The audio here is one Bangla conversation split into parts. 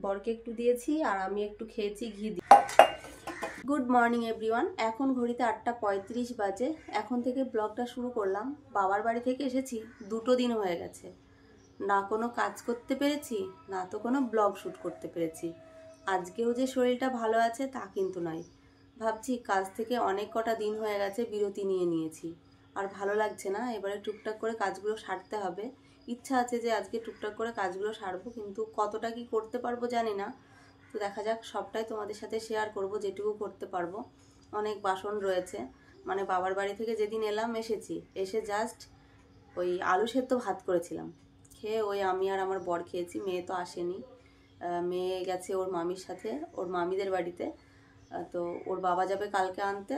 বরকে একটু দিয়েছি আর আমি একটু খেয়েছি ঘি দিয়ে। Good morning everyone. এখন ঘড়িতে 8:35 বাজে। এখন থেকে ব্লগটা শুরু করলাম। বাবার বাড়ি থেকে এসেছি, 2 দিন হয়ে গেছে। না কোনো কাজ করতে পেরেছি, না তো কোনো ব্লগ শ্যুট করতে পেরেছি। আজকেও যে শরীরটা ভালো আছে তা কিন্তু নয়। ভাবছি কাজ থেকে অনেক কটা দিন হয়ে গেছে বিরতি নিয়েছি, আর ভালো লাগছে না। এবারে টুকটাক করে কাজগুলো সারতে হবে। ইচ্ছা আছে যে আজকে টুকটাক করে কাজগুলো সারবো, কিন্তু কতটা কি করতে পারবো জানি না। তো দেখা যাক, সবটাই তোমাদের সাথে শেয়ার করব যেটুকু করতে পারবো। অনেক বাসন রয়েছে, মানে বাবার বাড়ি থেকে যেদিন এসে জাস্ট ওই আলু সেদ্ধ ভাত করেছিলাম, খেয়ে ওই আমি আর আমার বর খেয়েছি। মেয়ে তো আসেনি, মেয়ে গেছে ওর মামির সাথে, ওর মামিদের বাড়িতে। তো ওর বাবা যাবে কালকে আনতে,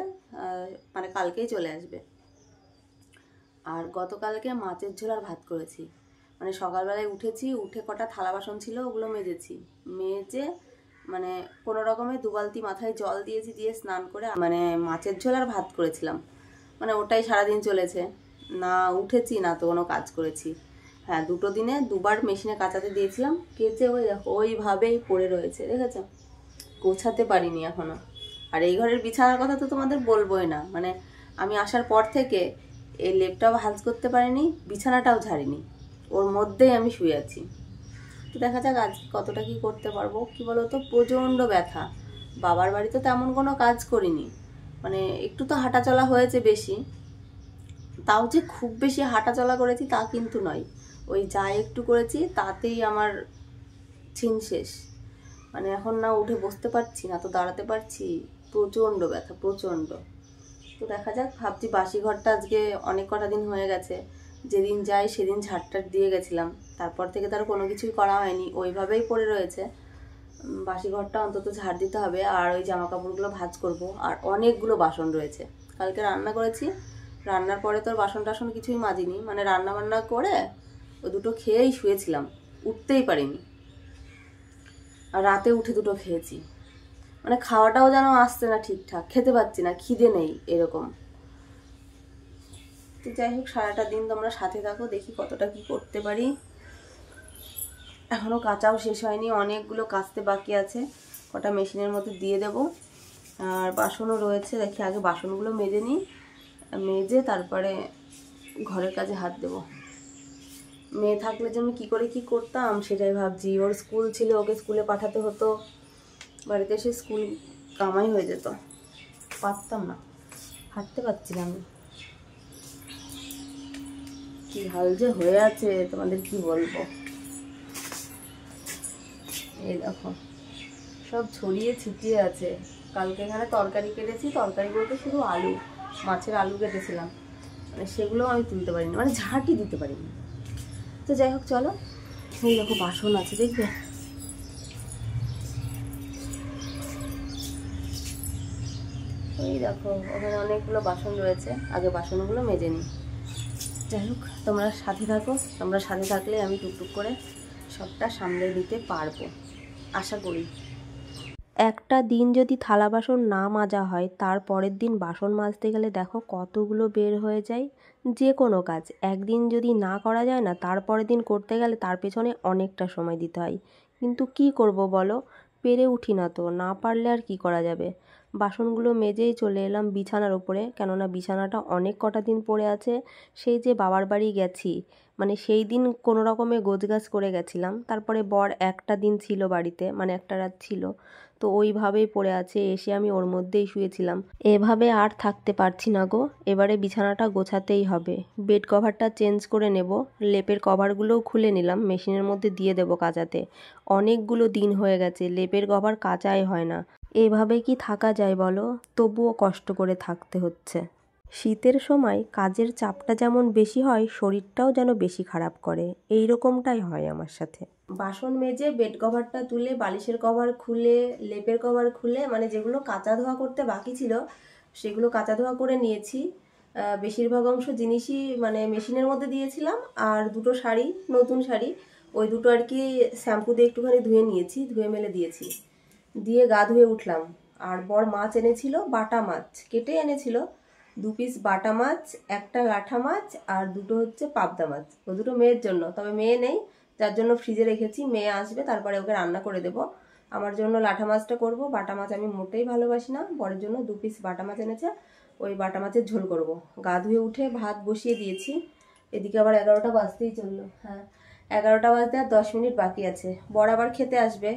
মানে কালকেই চলে আসবে। আর গতকালকে মাছের ঝোল আর ভাত করেছি। মানে সকালবেলায় উঠেছি, উঠে কটা থালা বাসন ছিল ওগুলো মেজেছি, মেজে মানে কোনো রকমে 2 বালতি মাথায় জল দিয়েছি, দিয়ে স্নান করে মানে মাছের ঝোল আর ভাত করেছিলাম। মানে ওটাই সারাদিন চলেছে, না উঠেছি না তো কোনো কাজ করেছি। হ্যাঁ, 2 দিনে 2বার মেশিনে কাচাতে দিয়েছিলাম, কেচে ওই দেখো ওইভাবেই পড়ে রয়েছে, দেখেছো? গোছাতে পারিনি এখনো। আর এই ঘরের বিছানার কথা তো তোমাদের বলবোই না। মানে আমি আসার পর থেকে এই লেপটাও ভাঁজ করতে পারিনি, বিছানাটাও ঝাড়িনি, ওর মধ্যেই আমি শুয়ে আছি। তো দেখা যাক আজ কতটা কি করতে পারবো। কি বলতো, প্রচণ্ড ব্যথা। বাবার বাড়িতে তেমন কোনো কাজ করিনি, মানে একটু তো হাঁটা চলা হয়েছে বেশি, তাও যে খুব বেশি হাঁটা চলা করেছি তা কিন্তু নয়। ওই যা একটু করেছি তাতেই আমার ছিন শেষ। মানে এখন না উঠে বসতে পারছি, না তো দাঁড়াতে পারছি, প্রচণ্ড ব্যথা, প্রচণ্ড। তো দেখা যাক, ভাবছি বাসি ঘরটা আজকে অনেক কটা দিন হয়ে গেছে, যেদিন যাই সেদিন ঝাড়টার দিয়ে গেছিলাম, তারপর থেকে তার কোনো কিছুই করা হয়নি, ওইভাবেই পড়ে রয়েছে। বাসি ঘরটা অন্তত ঝাড় দিতে হবে, আর ওই জামা কাপড়গুলো ভাঁজ করব। আর অনেকগুলো বাসন রয়েছে, কালকে রান্না করেছি, রান্নার পরে তো বাসন টাসন কিছুই মাজিনি। মানে রান্না বান্না করে ওই 2টো খেয়েই শুয়েছিলাম, উঠতেই পারিনি। আর রাতে উঠে 2টো খেয়েছি, মানে খাওয়াটাও যেন আসছে না ঠিকঠাক, খেতে পাচ্ছি না, খিদে নেই এরকম। তো যাই হোক, সারাটা দিন তোমরা সাথে থাকো, দেখি কতটা কি করতে পারি। এখনো কাচাও শেষ হয়নি, অনেকগুলো কাচতে বাকি আছে, কটা মেশিনের মধ্যে দিয়ে দেব। আর বাসনও রয়েছে, দেখি আগে বাসনগুলো মেজে নিই, মেজে তারপরে ঘরের কাজে হাত দেব। মেয়ে থাকলে যে আমি কী করে কি করতাম সেটাই ভাবছি। ওর স্কুল ছিল, ওকে স্কুলে পাঠাতে হতো, বাড়িতে এসে স্কুল কামাই হয়ে যেত, পারতাম না, হাঁটতে পারছিলাম না। কি হাল যে হয়ে আছে তোমাদের কি বলবো। এই দেখো সব ছড়িয়ে ছিটিয়ে আছে। কালকে এখানে তরকারি কেটেছি, তরকারি বলতে শুধু আলু, মাছের আলু কেটেছিলাম, মানে সেগুলোও আমি তুলতে পারিনি, মানে ঝাঁটি দিতে পারিনি। তো যাই হোক চলো, এই দেখো বাসন আছে, দেখবে? ওই দেখো ওখানে অনেকগুলো বাসন রয়েছে, আগে বাসনগুলো মেজে নিই। যাই হোক, তোমরা সাথে থাকো, তোমরা সাথে থাকলে আমি টুকটুক করে সবটা সামলে দিতে পারবো, আশা করি। একটা দিন যদি থালা বাসন না মাজা হয়, তার পরের দিন বাসন মাজতে গেলে দেখো কতগুলো বের হয়ে যায়। যে কোনো কাজ একদিন যদি না করা যায় না, তারপরের দিন করতে গেলে তার পেছনে অনেকটা সময় দিতে হয়। কিন্তু কি করব বলো, পেরে উঠি না, তো না পারলে আর কি করা যাবে। বাসনগুলো মেজেই চলে এলাম বিছানার উপরে, কেননা বিছানাটা অনেক কটা দিন পড়ে আছে। সেই যে বাবার বাড়ি গেছি, মানে সেই দিন কোনো রকমে গোছগাছ করে গেছিলাম, তারপরে বর একটা দিন ছিল বাড়িতে, মানে একটা রাত ছিল, তো ওইভাবেই পড়ে আছে, এসে আমি ওর মধ্যেই শুয়েছিলাম। এভাবে আর থাকতে পারছি না গো, এবারে বিছানাটা গোছাতেই হবে। বেড কভারটা চেঞ্জ করে নেব, লেপের কভারগুলোও খুলে নিলাম, মেশিনের মধ্যে দিয়ে দেবো কাচাতে। অনেকগুলো দিন হয়ে গেছে লেপের কভার কাচাই হয় না। এভাবে কি থাকা যায় বলো? তবুও কষ্ট করে থাকতে হচ্ছে। শীতের সময় কাজের চাপটা যেমন বেশি হয়, শরীরটাও যেন বেশি খারাপ করে, এই রকমটাই হয় আমার সাথে। বাসন মেজে বেড কভারটা তুলে, বালিশের কভার খুলে, লেপের কভার খুলে, মানে যেগুলো কাচা ধোয়া করতে বাকি ছিল সেগুলো কাচা ধোয়া করে নিয়েছি। বেশিরভাগ অংশ জিনিসই মানে মেশিনের মধ্যে দিয়েছিলাম। আর 2টো শাড়ি, নতুন শাড়ি, ওই 2টো আর কি শ্যাম্পু দিয়ে একটুখানি ধুয়ে নিয়েছি, ধুয়ে মেলে দিয়েছি, দিয়ে গা ধুয়ে উঠলাম। আর বর মাছ এনেছিল, বাটা মাছ কেটে এনেছিল, 2 পিস বাটা মাছ, একটা লাঠা মাছ, আর 2টো হচ্ছে পাবদা মাছ। ও 2টো মেয়ের জন্য, তবে মেয়ে নেই, যার জন্য ফ্রিজে রেখেছি। মেয়ে আসবে তারপরে ওকে রান্না করে দেবো। আমার জন্য লাঠা মাছটা করব। বাটা মাছ আমি মোটেই ভালোবাসি না। বরের জন্য 2 পিস বাটা মাছ এনেছে, ওই বাটা মাছের ঝোল করব। গা ধুয়ে উঠে ভাত বসিয়ে দিয়েছি। এদিকে আবার 11টা বাজতেই চললো। হ্যাঁ, 11টা বাজতে আর 10 মিনিট বাকি আছে। বর আবার খেতে আসবে,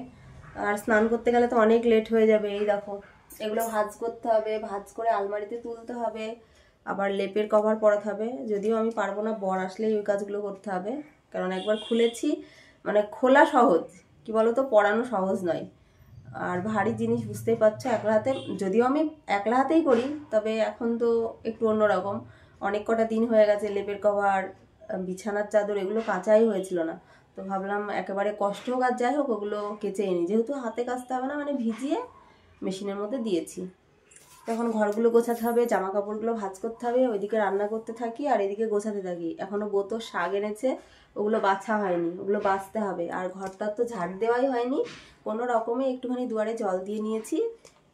আর স্নান করতে গেলে তো অনেক লেট হয়ে যাবে। এই দেখো, এগুলো ভাঁজ করতে হবে, ভাঁজ করে আলমারিতে তুলতে হবে, আবার লেপের কভার পরাতে হবে। যদিও আমি পারবো না, বর আসলেই ওই কাজগুলো করতে হবে। কারণ একবার খুলেছি, মানে খোলা সহজ, কি বলতো, পরানো সহজ নয়। আর ভারী জিনিস বুঝতেই পারছো, একলা হাতে, যদিও আমি একলা হাতেই করি, তবে এখন তো একটু অন্যরকম। অনেক কটা দিন হয়ে গেছে লেপের কভার, বিছানার চাদর এগুলো কাচাই হয়েছিল না। তো ভাবলাম একেবারে কষ্ট হোক আর যাই হোক ওগুলো কেচে নিই, যেহেতু হাতে কাচতে হবে না, মানে ভিজিয়ে মেশিনের মধ্যে দিয়েছি। তখন ঘরগুলো গোছাতে হবে, জামা কাপড়গুলো ভাঁজ করতে হবে, ওইদিকে রান্না করতে থাকি আর এদিকে গোছাতে থাকি। এখনো বোতো শাক এনেছে, ওগুলো বাছা হয়নি, ওগুলো বাছতে হবে। আর ঘরটা তো ঝাড় দেওয়াই হয়নি, কোনো রকমে একটুখানি দুয়ারে জল দিয়ে নিয়েছি।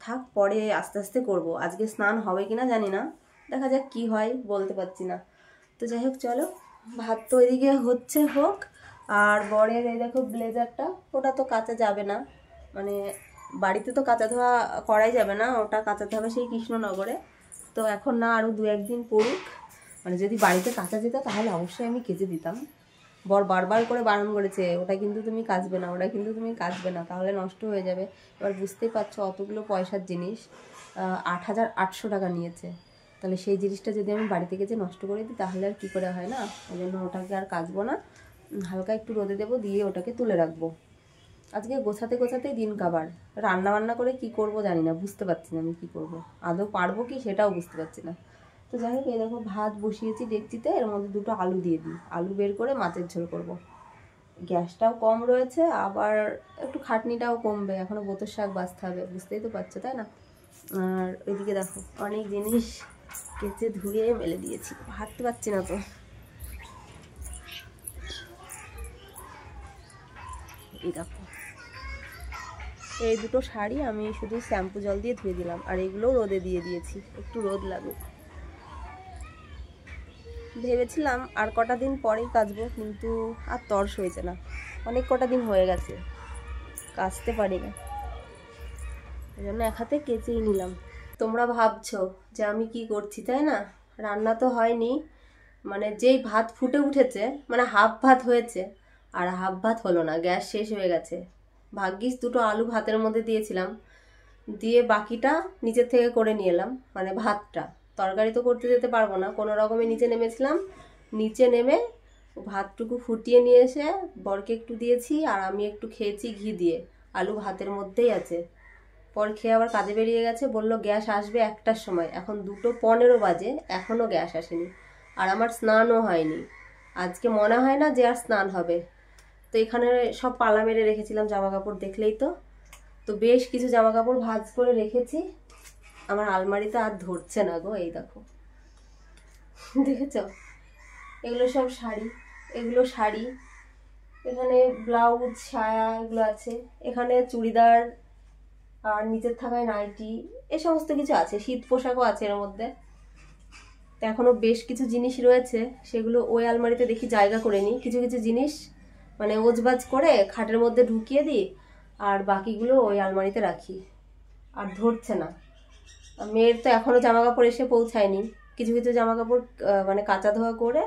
থাক, পরে আস্তে আস্তে করব। আজকে স্নান হবে কিনা জানি না, দেখা যাক কি হয়, বলতে পারছি না। তো যাই হোক, চলো, ভাত তো এদিকে হচ্ছে, হোক। আর বরের এই দেখো ব্লেজারটা, ওটা তো কাচা যাবে না, মানে বাড়িতে তো কাচা ধোয়া করাই যাবে না, ওটা কাচাতে হবে সেই কৃষ্ণনগরে। তো এখন না, আরও 2-1 দিন পড়ুক। মানে যদি বাড়িতে কাচা যেত তাহলে অবশ্যই আমি কেচে দিতাম। বর বারবার করে বারণ করেছে, ওটা কিন্তু তুমি কাচবে না, ওটা কিন্তু তুমি কাচবে না, তাহলে নষ্ট হয়ে যাবে। এবার বুঝতেই পারছো, অতগুলো পয়সার জিনিস 8,800 টাকা নিয়েছে। তাহলে সেই জিনিসটা যদি আমি বাড়িতে গেছে নষ্ট করে দিই তাহলে আর কী করে হয় না। ওই জন্য ওটাকে আর কাচবো না, হালকা একটু রোদে দেবো, দিয়ে ওটাকে তুলে রাখবো। আজকে গোছাতে গোছাতেই দিন কাবার। রান্না বান্না করে কি করব জানি না, বুঝতে পারছি না আমি কি করব, আদৌ পারবো কি সেটাও বুঝতে পারছি না। তো যাই হোক, এই দেখো ভাত বসিয়েছি ডেকচিতে, এর মধ্যে 2টো আলু দিয়ে দিই, আলু বের করে মাছের ঝোল করব। গ্যাসটাও কম রয়েছে, আবার একটু খাটনিটাও কমবে। এখনও বোতর শাক বাছতে হবে, বুঝতেই তো পারছো, তাই না? আর ওইদিকে দেখো অনেক জিনিস কেচে ধুয়ে মেলে দিয়েছি, হাঁটতে পারছি না তো। এই দেখো, এই 2টো শাড়ি আমি শুধু শ্যাম্পু জল দিয়ে ধুয়ে দিলাম, আর এগুলোও রোদে দিয়ে দিয়েছি, একটু রোদ লাগুক। ভেবেছিলাম আর কটা দিন পরেই কাচবো, কিন্তু আর তর্স হয়েছে না, অনেক কটা দিন হয়ে গেছে কাচতে পারি না, এই জন্য এক হাতে কেচেই নিলাম। তোমরা ভাবছো যে আমি কি করছি, তাই না? রান্না তো হয়নি, মানে যেই ভাত ফুটে উঠেছে, মানে হাফ ভাত হয়েছে, আর হাফ ভাত হলো না, গ্যাস শেষ হয়ে গেছে। ভাগ্যিস 2টো আলু ভাতের মধ্যে দিয়েছিলাম, দিয়ে বাকিটা নিচের থেকে করে নিয়ে এলাম, মানে ভাতটা। তরকারি তো করতে যেতে পারবো না, কোনো রকমে নিচে নেমেছিলাম। নিচে নেমে ভাতটুকু ফুটিয়ে নিয়ে এসে বরকে একটু দিয়েছি, আর আমি একটু খেয়েছি ঘি দিয়ে। আলু ভাতের মধ্যেই আছে। পর খেয়ে আবার কাজে বেরিয়ে গেছে, বলল গ্যাস আসবে 1টার সময়, এখন 2:15 বাজে, এখনও গ্যাস আসেনি। আর আমার স্নানও হয়নি, আজকে মনে হয় না যে আর স্নান হবে। তো এখানে সব পালা মেরে রেখেছিলাম জামা কাপড়, দেখলেই তো। তো বেশ কিছু জামা কাপড় ভাঁজ করে রেখেছি, আমার আলমারিতে আর ধরছে না গো। এই দেখো, দেখেছ, এগুলো সব শাড়ি, এগুলো শাড়ি, এখানে ব্লাউজ, সায়া এগুলো আছে, এখানে চুড়িদার, আর নিচের থাকায় নাইটি, এ সমস্ত কিছু আছে, শীত পোশাকও আছে এর মধ্যে। তো এখনো বেশ কিছু জিনিস রয়েছে, সেগুলো ওই আলমারিতে দেখি জায়গা করে নিই। কিছু কিছু জিনিস মানে ওজবাজ করে খাটের মধ্যে ঢুকিয়ে দিই, আর বাকিগুলো ওই আলমারিতে রাখি। আর ধরছে না। মেয়ের তো এখনও জামা কাপড় এসে পৌঁছায়নি, কিছু কিছু জামা কাপড় মানে কাচা ধোয়া করে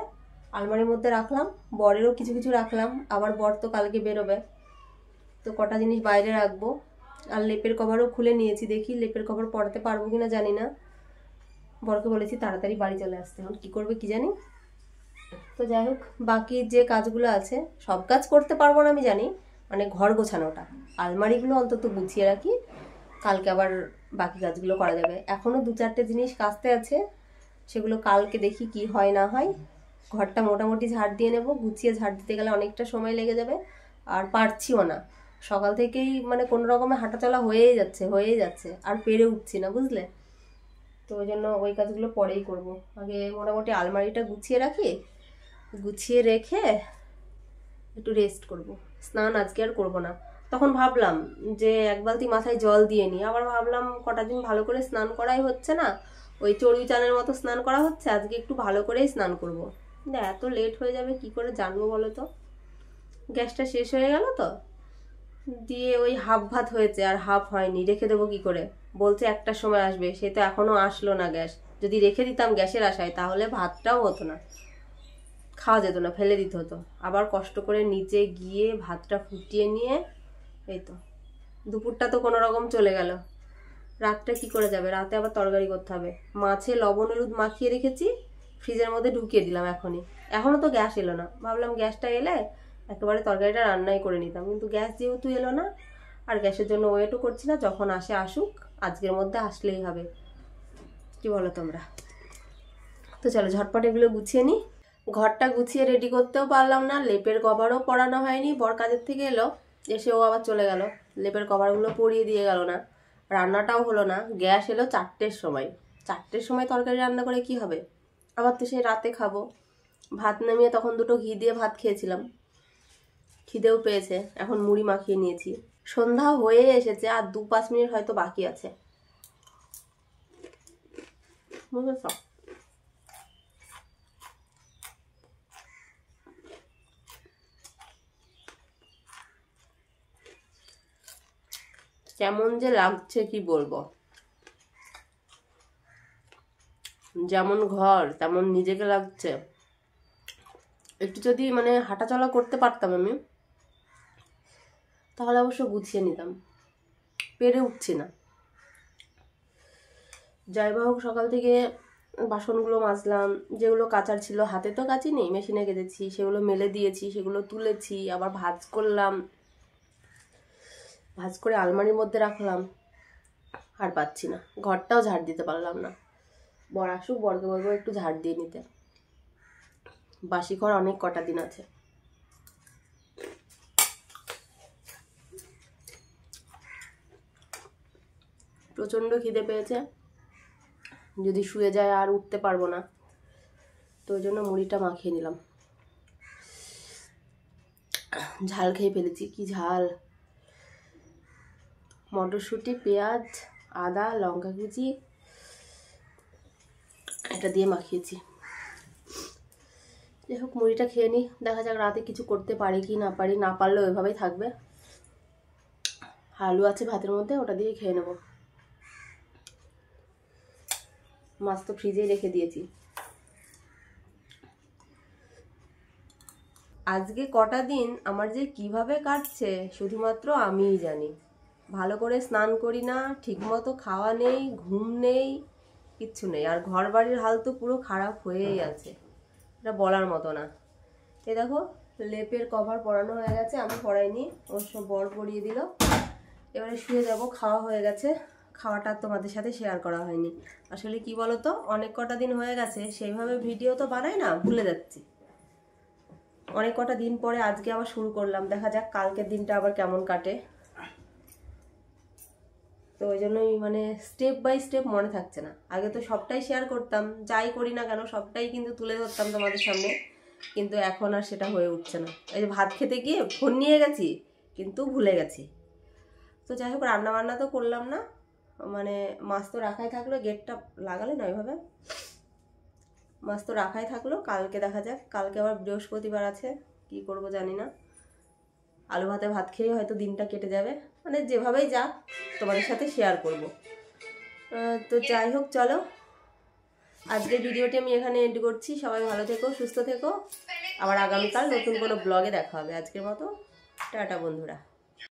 আলমারির মধ্যে রাখলাম। বরেরও কিছু কিছু রাখলাম, আবার বর তো কালকে বেরোবে, তো কটা জিনিস বাইরে রাখবো। আর লেপের কভারও খুলে নিয়েছি, দেখি লেপের কভার পরাতে পারবো কিনা জানি না। বরকে বলেছি তাড়াতাড়ি বাড়ি চলে আসতে, এখন কী করবে কি জানি। তো যাই হোক, বাকি যে কাজগুলো আছে সব কাজ করতে পারবো না আমি জানি, মানে ঘর গোছানোটা, আলমারিগুলো অন্তত গুছিয়ে রাখি, কালকে আবার বাকি কাজগুলো করা যাবে। এখনও 2-4টে জিনিস কাচতে আছে, সেগুলো কালকে দেখি কি হয় না হয়। ঘরটা মোটামুটি ঝাড় দিয়ে নেব, গুছিয়ে ঝাড় দিতে গেলে অনেকটা সময় লেগে যাবে, আর পারছিও না। সকাল থেকেই মানে কোনো রকমে হাঁটাচলা হয়েই যাচ্ছে, আর পেরে উঠছি না, বুঝলে। তো ওই জন্য ওই কাজগুলো পরেই করব, আগে মোটামুটি আলমারিটা গুছিয়ে রাখি, গুছিয়ে রেখে একটু রেস্ট করব। স্নান আজকে আর করব না। তখন ভাবলাম যে 1 বালতি মাথায় জল দিয়ে নিই, আবার ভাবলাম কটা দিন ভালো করে স্নান করাই হচ্ছে না, ওই চড়ুই চানের মতো স্নান করা হচ্ছে, আজকে একটু ভালো করেই স্নান করব। কিন্তু এত লেট হয়ে যাবে কি করে জানবো বলো তো। গ্যাসটা শেষ হয়ে গেল তো, দিয়ে ওই হাফ ভাত হয়েছে আর হাফ হয়নি, রেখে দেবো কি করে? বলছে 1টার সময় আসবে, সে তো এখনো আসলো না গ্যাস। যদি রেখে দিতাম গ্যাসের আশায় তাহলে ভাতটাও হতো না, খাওয়া যেত না, ফেলে দিতে হতো। আবার কষ্ট করে নিচে গিয়ে ভাতটা ফুটিয়ে নিয়ে এই তো দুপুরটা তো কোনো রকম চলে গেল। রাতটা কি করে যাবে? রাতে আবার তরকারি করতে হবে। মাছে লবণ হলুদ মাখিয়ে রেখেছি, ফ্রিজের মধ্যে ঢুকিয়ে দিলাম এখনই। এখনো তো গ্যাস এলো না, ভাবলাম গ্যাসটা এলে একেবারে তরকারিটা রান্নাই করে নিতাম, কিন্তু গ্যাস যেহেতু এলো না আর গ্যাসের জন্য ওয়েটও করছি না। যখন আসে আসুক, আজকের মধ্যে আসলেই হবে। কি বলো তোমরা? তো চলো ঝটপট এগুলো গুছিয়ে নিই। ঘরটা গুছিয়ে রেডি করতেও পারলাম না, লেপের কভারও পরানো হয়নি। বর কাজের থেকে এলো, এসে ও আবার চলে গেল, লেপের কভারগুলো পরিয়ে দিয়ে গেল না। রান্নাটাও হলো না। গ্যাস এলো 4টের সময়। 4টের সময় তরকারি রান্না করে কি হবে? আবার তো সেই রাতে খাবো। ভাত নামিয়ে তখন 2টো ঘি দিয়ে ভাত খেয়েছিলাম, খিদেও পেয়েছে। এখন মুড়ি মাখিয়ে নিয়েছি। সন্ধ্যা হয়ে এসেছে, আর 2-5 মিনিট হয়তো বাকি আছে, বুঝেছ? কেমন যে লাগছে কি বলবো। যেমন ঘর তেমন নিজেকে লাগছে। একটু যদি মানে হাঁটাচলা করতে পারতাম আমি, তাহলে অবশ্য গুছিয়ে নিতাম। পেরে উঠছি না। যাই হোক, সকাল থেকে বাসনগুলো মাজলাম, যেগুলো কাচার ছিল। হাতে তো কাচি নেই, মেশিনে কেচেছি। সেগুলো মেলে দিয়েছি, সেগুলো তুলেছি, আবার ভাঁজ করলাম, ভাঁজ করে আলমারির মধ্যে রাখলাম। আর পাচ্ছি না, ঘরটাও ঝাড় দিতে পারলাম না। বর আসুক, বরকে বলবো একটু ঝাড় দিয়ে নিতে। বাসি ঘর অনেক কটা দিন আছে। প্রচণ্ড খিদে পেয়েছে, যদি শুয়ে যায় আর উঠতে পারবো না, তো ওই জন্য মুড়িটা মাখিয়ে নিলাম। ঝাল খেয়ে ফেলেছি, কি ঝাল! মটরশুঁটি, পেঁয়াজ, আদা, লঙ্কা কুচি এটা দিয়ে মাখিয়েছি। যাই হোক, মুড়িটা খেয়ে নিই। দেখা যাক রাতে কিছু করতে পারি কি না পারি। না পারলেও এভাবেই থাকবে। আলু আছে ভাতের মধ্যে, ওটা দিয়ে খেয়ে নেব। মাছ তো ফ্রিজেই রেখে দিয়েছি। আজকে কটা দিন আমার যে কিভাবে কাটছে শুধুমাত্র আমিই জানি। ভালো করে স্নান করি না, ঠিকমতো খাওয়া নেই, ঘুম নেই, কিচ্ছু নেই। আর ঘর বাড়ির হাল তো পুরো খারাপ হয়েই আছে, এটা বলার মতো না। এই দেখো, লেপের কভার পরানো হয়ে গেছে, আমি পরাইনি, অবশ্য বর পরিয়ে দিল। এবারে শুয়ে যাব। খাওয়া হয়ে গেছে, খাওয়াটা তোমাদের সাথে শেয়ার করা হয়নি। আসলে কি বলতো, অনেক কটা দিন হয়ে গেছে, সেইভাবে ভিডিও তো বানাই না, ভুলে যাচ্ছি। অনেক কটা দিন পরে আজকে আবার শুরু করলাম। দেখা যাক কালকের দিনটা আবার কেমন কাটে। তো ওই জন্যই মানে স্টেপ বাই স্টেপ মনে থাকছে না। আগে তো সবটাই শেয়ার করতাম, যাই করি না কেন সবটাই কিন্তু তুলে ধরতাম তোমাদের সামনে, কিন্তু এখন আর সেটা হয়ে উঠছে না। এই যে ভাত খেতে গিয়ে ফোন নিয়ে গেছি, কিন্তু ভুলে গেছি। তো যাই হোক, রান্না বান্না তো করলাম না, মানে মাছ তো রাখাই থাকলো। গেটটা লাগালে না ওইভাবে, মাছ তো রাখাই থাকলো। কালকে দেখা যাক, কালকে আবার বৃহস্পতিবার আছে, কি করব জানি না। আলু ভাতে ভাত খেয়ে হয়তো দিনটা কেটে যাবে, মানে যেভাবেই যাক তোমাদের সাথে শেয়ার করব। তো যাই হোক, চলো আজকের ভিডিওটি আমি এখানে এন্ড করছি। সবাই ভালো থেকো, সুস্থ থেকো। আবার আগামীকাল নতুন কোনো ব্লগে দেখা হবে। আজকের মতো টাটা বন্ধুরা।